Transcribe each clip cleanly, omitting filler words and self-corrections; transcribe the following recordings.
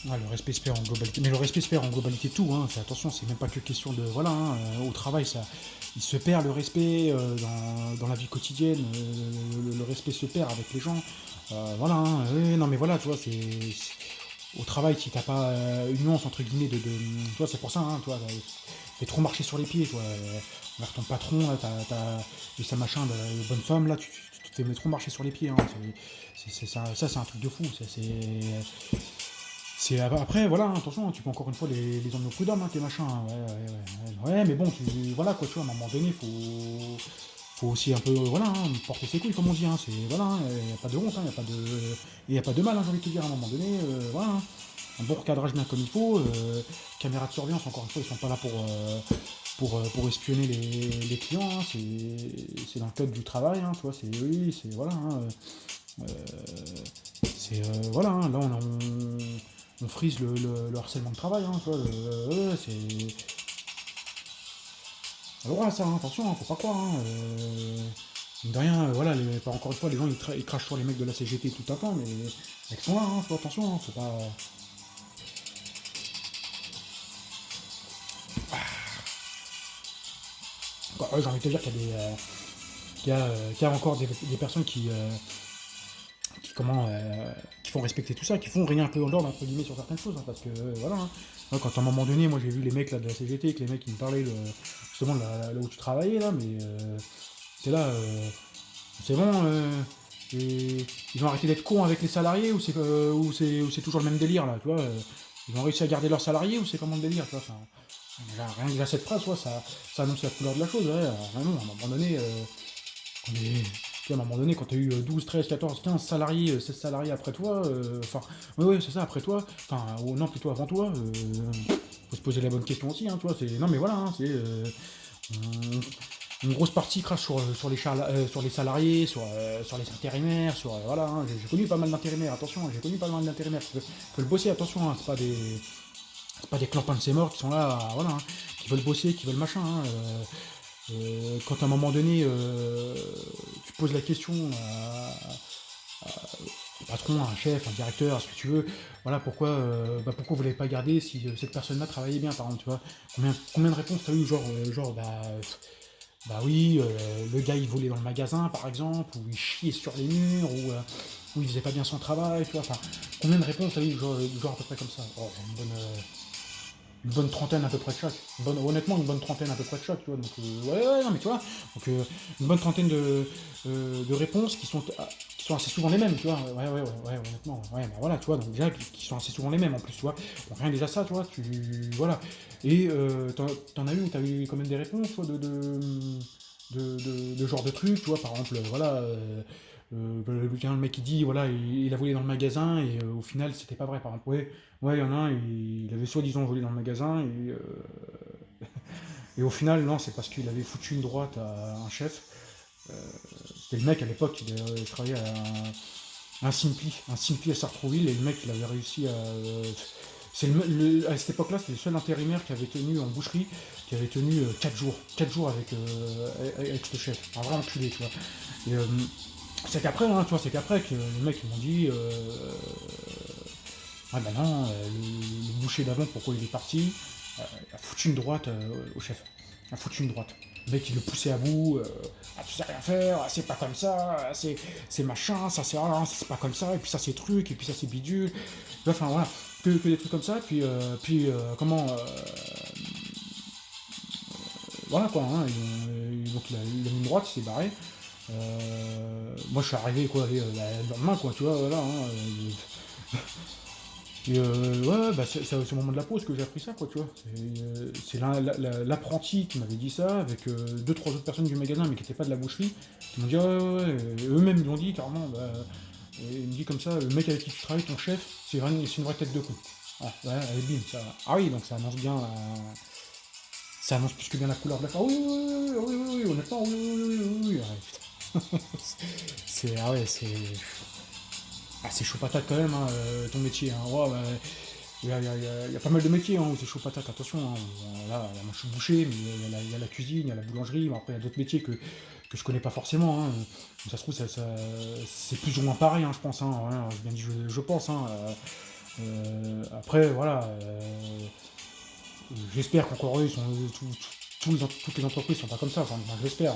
Ouais, le respect se perd en globalité. Mais le respect se perd en globalité tout, hein. Attention, c'est même pas que question de. Voilà, hein, au travail, ça, il se perd le respect dans la vie quotidienne. Le respect se perd avec les gens. Voilà, hein, non mais voilà, tu vois, au travail, si t'as pas une nuance entre guillemets tu vois, c'est pour ça, hein, toi, fais trop marcher sur les pieds, toi. Envers ton patron, là, et ça machin, de bonne femme, là, tu te fais trop marcher sur les pieds, hein. Ça, c'est un truc de fou. Après, voilà, hein, attention, tu peux encore une fois les emmener au prud'homme, hein, tes machins. Hein, ouais, mais bon, voilà, quoi, tu vois, à un moment donné, faut aussi un peu, voilà, hein, porter ses couilles, comme on dit. Hein, voilà, il n'y a pas de honte, il n'y a pas de, y a pas de mal, hein, j'ai envie de te dire, à un moment donné, voilà. Hein, un bon recadrage bien comme il faut. Caméras de surveillance, encore une fois, ils sont pas là pour espionner les clients. Hein, c'est dans le code du travail, hein, tu vois, oui, c'est, voilà. Hein, euh, voilà, hein, là, on frise le harcèlement de travail, hein, tu vois, c'est. Alors, ça, hein, attention, hein, faut pas croire. Hein, mine de rien, voilà, pas encore une fois, les gens ils crachent sur les mecs de la CGT tout un temps, mais les mecs sont là, hein, faut attention, hein, faut pas. J'ai envie de te dire qu'il y a encore des personnes qui font respecter tout ça, qui font rien un peu en ordre entre guillemets sur certaines choses, hein, parce que voilà. Hein. Quand à un moment donné, moi j'ai vu les mecs là de la CGT, que les mecs ils me parlaient justement de là où tu travaillais là, mais t'es là, c'est bon, ils ont arrêté d'être cons avec les salariés ou c'est toujours le même délire là, tu vois. Ils ont réussi à garder leurs salariés ou c'est comment le délire, tu vois. Enfin, rien que déjà cette phrase, tu vois, ça annonce la couleur de la chose, ouais. Non, à un moment donné, à un moment donné, quand tu as eu 12, 13, 14, 15 salariés, 16 salariés après toi, enfin, ouais, c'est ça, après toi, enfin, non, plutôt avant toi, faut se poser la bonne question aussi, hein, tu vois, non, mais voilà, hein, une grosse partie crache sur les salariés, sur les intérimaires, voilà, hein, j'ai connu pas mal d'intérimaires, attention, j'ai connu pas mal d'intérimaires, faut le bosser, attention, hein, c'est pas des clampins de ses morts qui sont là, voilà, hein, qui veulent bosser, qui veulent machin, hein, quand à un moment donné, tu poses la question à un patron, à un chef, un directeur, à ce que tu veux, voilà, pourquoi vous l'avez pas gardé si cette personne-là travaillait bien, par exemple, tu vois, combien de réponses t'as eu, genre, bah oui, le gars il volait dans le magasin, par exemple, ou il chiait sur les murs, ou il faisait pas bien son travail, tu vois, enfin, combien de réponses t'as eu, genre à peu près comme ça. Oh, une bonne trentaine à peu près de chaque. Honnêtement, une bonne trentaine à peu près de chaque, tu vois. Donc, ouais, non, mais tu vois. Donc, une bonne trentaine de réponses qui sont assez souvent les mêmes, tu vois. Ouais, honnêtement. Ouais, bah voilà, tu vois. Donc, déjà, qui sont assez souvent les mêmes en plus, tu vois. Donc, rien que déjà ça, tu vois. Voilà. Et t'en as eu, t'as eu quand même des réponses, toi, de genre de trucs, tu vois. Par exemple, voilà. Le mec qui dit, voilà, il a volé dans le magasin et au final, c'était pas vrai, par exemple. Ouais, il y en a un, il avait soi-disant volé dans le magasin, et au final, non, c'est parce qu'il avait foutu une droite à un chef. Euh, C'était le mec à l'époque, il travaillait à un Simpli à Sartrouville, et le mec, il avait réussi à. À cette époque-là, c'était le seul intérimaire qui avait tenu en boucherie, qui avait tenu 4 jours. 4 jours avec ce chef. Un vrai enculé, tu vois. Et, c'est qu'après, hein, tu vois, c'est qu'après que les mecs ils m'ont dit ah ben non, le boucher d'avant, pourquoi il est parti, a foutu une droite au chef. A foutu une droite. Le mec, il le poussait à bout, ah, tu sais rien faire, ah, c'est pas comme ça, ah, c'est machin, ça c'est rien, c'est pas comme ça, et puis ça c'est truc, et puis ça c'est bidule. Enfin voilà, que des trucs comme ça, puis comment. Voilà quoi, hein, donc il a mis une droite, il s'est barré. Moi je suis arrivé quoi, le lendemain quoi, tu vois, voilà. Hein, et ouais, bah c'est au moment de la pause que j'ai appris ça, quoi, tu vois. C'est l'apprenti qui m'avait dit ça, avec deux, trois autres personnes du magasin, mais qui n'étaient pas de la boucherie, qui m'ont dit, ah, ouais, ouais, et eux-mêmes ils l'ont dit carrément, bah, et il me dit comme ça, le mec avec qui tu travailles, ton chef, c'est une vraie tête de con. Ah, ouais, allez, bim, ça. Ah oui, donc ça annonce bien ça annonce plus que bien la couleur de la fleur. Oui, oui, honnêtement, oui. Ouais, putain. Ah ouais, c'est chaud patate quand même, hein, ton métier. Hein. Ouais, bah, il y a pas mal de métiers hein, où c'est chaud patate, attention. Hein. Là, moi je suis boucher, mais il y a la cuisine, il y a la boulangerie, mais après il y a d'autres métiers que je connais pas forcément. Hein. Ça se trouve, c'est plus ou moins pareil, hein, je pense. Hein, ouais, je pense. Hein, Après, voilà, j'espère qu'encore eux, toutes les entreprises sont pas comme ça, enfin, moi, j'espère.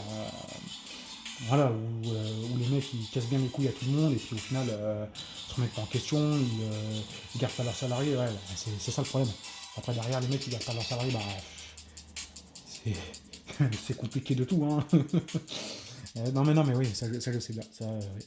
Voilà, où les mecs ils cassent bien les couilles à tout le monde et puis au final se remettent pas en question, ils gardent pas leurs salariés, ouais, c'est ça le problème. Après derrière les mecs qui gardent pas leurs salariés, bah c'est c'est compliqué de tout, hein. Non mais oui, ça je sais bien, ça, oui.